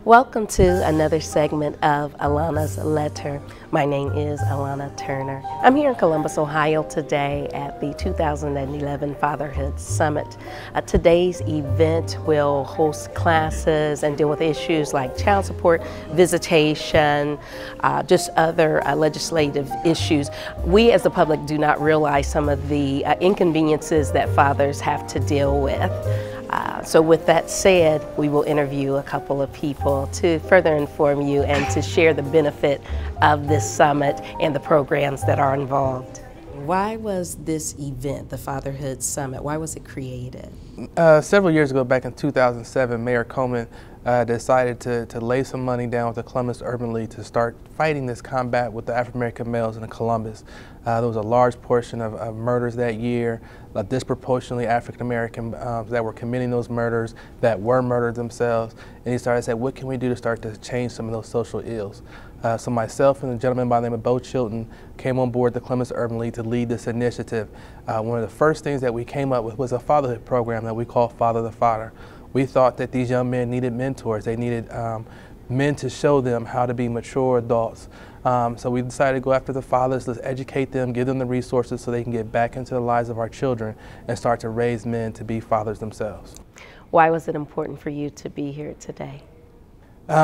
Welcome to another segment of Alanna's Letter. My name is Alanna Turner. I'm here in Columbus, Ohio today at the 2011 Fatherhood Summit. Today's event will host classes and deal with issues like child support, visitation, just other legislative issues. We as the public do not realize some of the inconveniences that fathers have to deal with. So with that said, we will interview a couple of people to further inform you and to share the benefit of this summit and the programs that are involved. Why was this event, the Fatherhood Summit, why was it created? Several years ago, back in 2007, Mayor Coleman decided to lay some money down with the Columbus Urban League to start fighting this combat with the African American males in Columbus. There was a large portion of murders that year, disproportionately African American that were committing those murders, that were murdered themselves. And he started to say, what can we do to start to change some of those social ills? So myself and a gentleman by the name of Bo Chilton came on board the Columbus Urban League to lead this initiative. One of the first things that we came up with was a fatherhood program that we call Father the Father. We thought that these young men needed mentors. They needed men to show them how to be mature adults. So we decided to go after the fathers, let's educate them, give them the resources so they can get back into the lives of our children and start to raise men to be fathers themselves. Why was it important for you to be here today?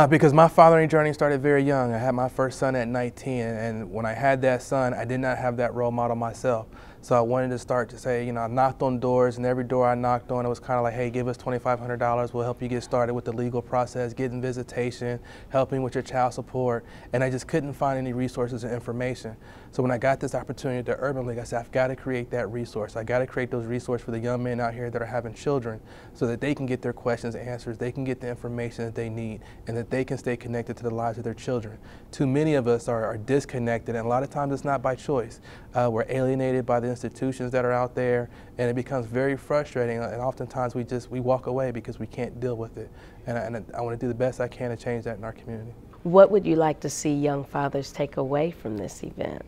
Because my fathering journey started very young. I had my first son at 19, and when I had that son, I did not have that role model myself. So I wanted to start to say, I knocked on doors, and every door I knocked on, it was kind of like, hey, give us $2,500, we'll help you get started with the legal process, getting visitation, helping with your child support, and I just couldn't find any resources and information. So when I got this opportunity at the Urban League, I said, I've got to create that resource. I got to create those resources for the young men out here that are having children so that they can get their questions answered, they can get the information that they need, and that they can stay connected to the lives of their children. Too many of us are disconnected, and a lot of times it's not by choice. We're alienated by the institutions that are out there, and it becomes very frustrating, and oftentimes we walk away because we can't deal with it. And I want to do the best I can to change that in our community. What would you like to see young fathers take away from this event?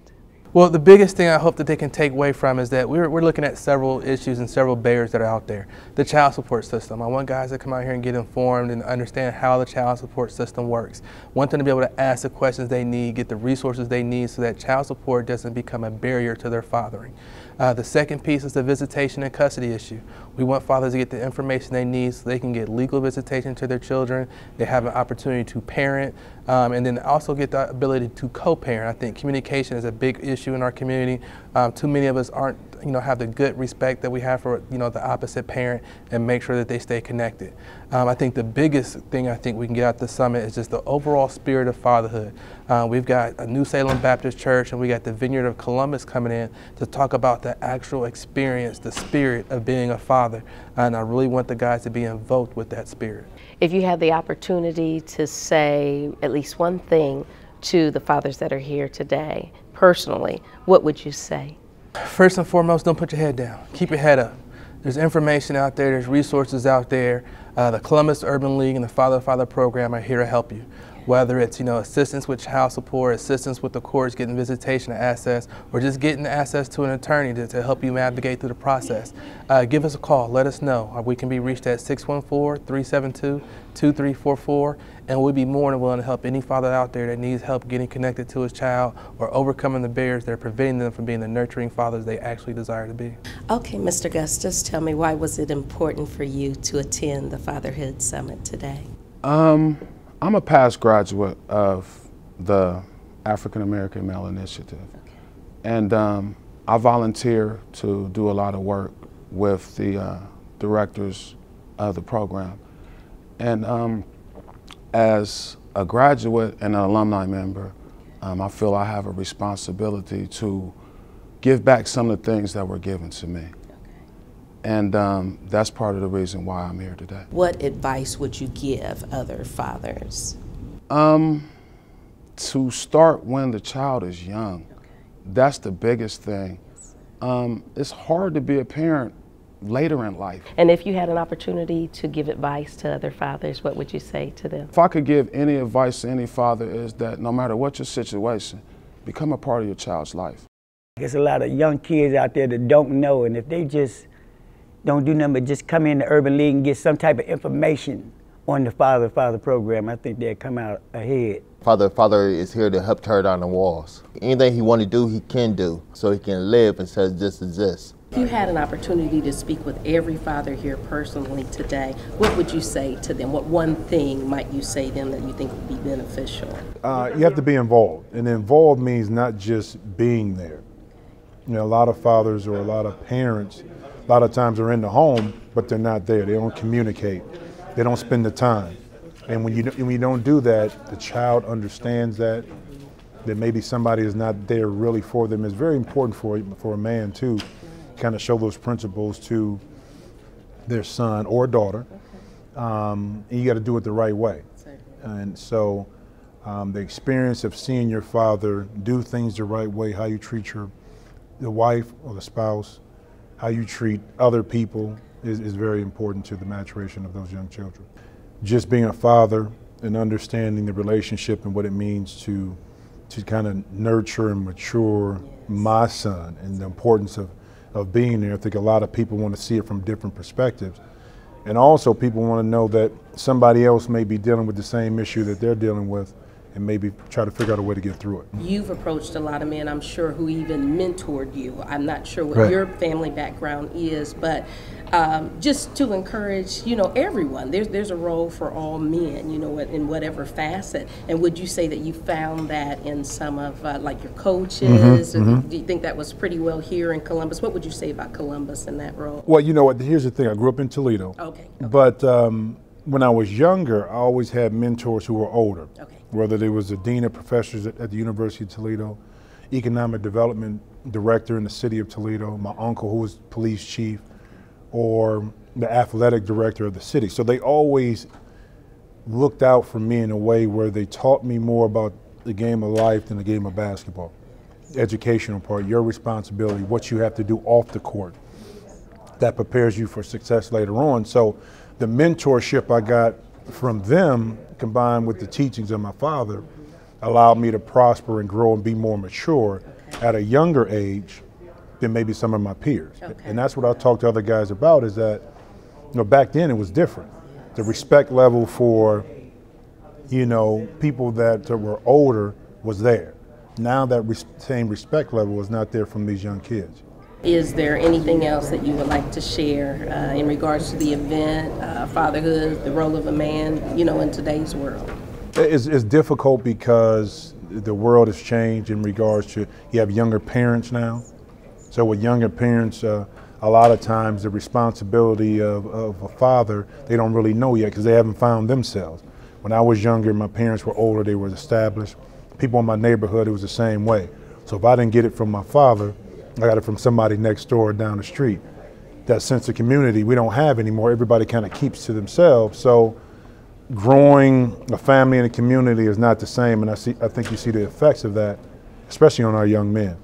Well, the biggest thing I hope that they can take away from is that we're looking at several issues and several barriers that are out there. The child support system. I want guys to come out here and get informed and understand how the child support system works. I want them to be able to ask the questions they need, get the resources they need so that child support doesn't become a barrier to their fathering. The second piece is the visitation and custody issue. We want fathers to get the information they need so they can get legal visitation to their children. They have an opportunity to parent, and then also get the ability to co-parent. I think communication is a big issue in our community. Too many of us aren't, have the good respect that we have for, the opposite parent, and make sure that they stay connected. I think the biggest thing I think we can get out of the summit is just the overall spirit of fatherhood. We've got a New Salem Baptist Church, and we got the Vineyard of Columbus coming in to talk about the actual experience, the spirit of being a father. And I really want the guys to be invoked with that spirit. If you had the opportunity to say at least one thing to the fathers that are here today, personally, what would you say? First and foremost, don't put your head down. Keep your head up. There's information out there, there's resources out there. The Columbus Urban League and the Father program are here to help you. Whether it's assistance with child support, assistance with the courts, getting visitation access, or just getting access to an attorney to help you navigate through the process. Give us a call, let us know. We can be reached at 614-372-2344, and we'll be more than willing to help any father out there that needs help getting connected to his child or overcoming the barriers that are preventing them from being the nurturing fathers they actually desire to be. Okay, Mr. Gustus, tell me, why was it important for you to attend the Fatherhood Summit today? I'm a past graduate of the African American Male Initiative, and I volunteer to do a lot of work with the directors of the program. And as a graduate and an alumni member, I feel I have a responsibility to give back some of the things that were given to me. And that's part of the reason why I'm here today. What advice would you give other fathers? To start when the child is young. That's the biggest thing. It's hard to be a parent later in life. And if you had an opportunity to give advice to other fathers, what would you say to them? If I could give any advice to any father, is that no matter what your situation, become a part of your child's life. There's a lot of young kids out there that don't know, and if they just don't do nothing but just come in the Urban League and get some type of information on the Father program, I think they'll come out ahead. Father is here to help tear down the walls. Anything he want to do, he can do, so he can live instead of just exist. If you had an opportunity to speak with every father here personally today, what would you say to them? What one thing might you say to them that you think would be beneficial? You have to be involved, and involved means not just being there. You know, a lot of fathers or a lot of parents, a lot of times are in the home, but they're not there. They don't communicate. They don't spend the time. And when you don't do that, the child understands that maybe somebody is not there really for them. It's very important for a man too, kind of show those principles to their son or daughter. And you got to do it the right way. And so the experience of seeing your father do things the right way, how you treat the wife or the spouse, how you treat other people is very important to the maturation of those young children. Just being a father and understanding the relationship and what it means to kind of nurture and mature my son and the importance of being there. I think a lot of people want to see it from different perspectives. And also people want to know that somebody else may be dealing with the same issue that they're dealing with and maybe try to figure out a way to get through it. You've approached a lot of men, I'm sure, who even mentored you. I'm not sure what your family background is, but just to encourage, everyone. There's a role for all men, in whatever facet. And would you say that you found that in some of like your coaches? Do you think that was pretty well here in Columbus? What would you say about Columbus in that role? Well, you know what? Here's the thing. I grew up in Toledo. Okay. But when I was younger, I always had mentors who were older. Okay. Whether there was a dean of professors at the University of Toledo, economic development director in the city of Toledo, my uncle who was police chief, or the athletic director of the city. So they always looked out for me in a way where they taught me more about the game of life than the game of basketball. The educational part, your responsibility, what you have to do off the court, that prepares you for success later on. So the mentorship I got from them, combined with the teachings of my father, allowed me to prosper and grow and be more mature at a younger age than maybe some of my peers. And that's what I talk to other guys about, is that, back then it was different. The respect level for, people that were older was there. Now that same respect level is not there from these young kids. Is there anything else that you would like to share in regards to the event, fatherhood, the role of a man, in today's world? It's difficult because the world has changed in regards to, you have younger parents now. So with younger parents, a lot of times the responsibility of a father, they don't really know yet because they haven't found themselves. When I was younger, my parents were older, they were established. People in my neighborhood, it was the same way. So if I didn't get it from my father, I got it from somebody next door or down the street. That sense of community we don't have anymore. Everybody kind of keeps to themselves. So growing a family and a community is not the same, and I think you see the effects of that, especially on our young men.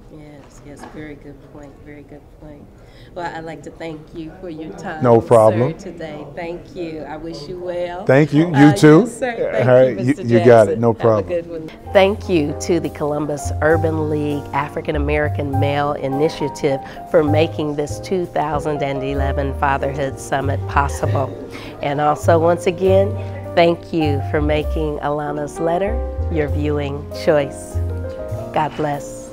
Yes, very good point, very good point. Well, I'd like to thank you for your time, no problem, sir, today. Thank you. I wish you well. Thank you. You too. Yes, sir. Thank you, Mr. Jackson. You got it. No problem. Have a good one. Thank you to the Columbus Urban League African American Male Initiative for making this 2011 Fatherhood Summit possible. And also, once again, thank you for making Alanna's Letter your viewing choice. God bless.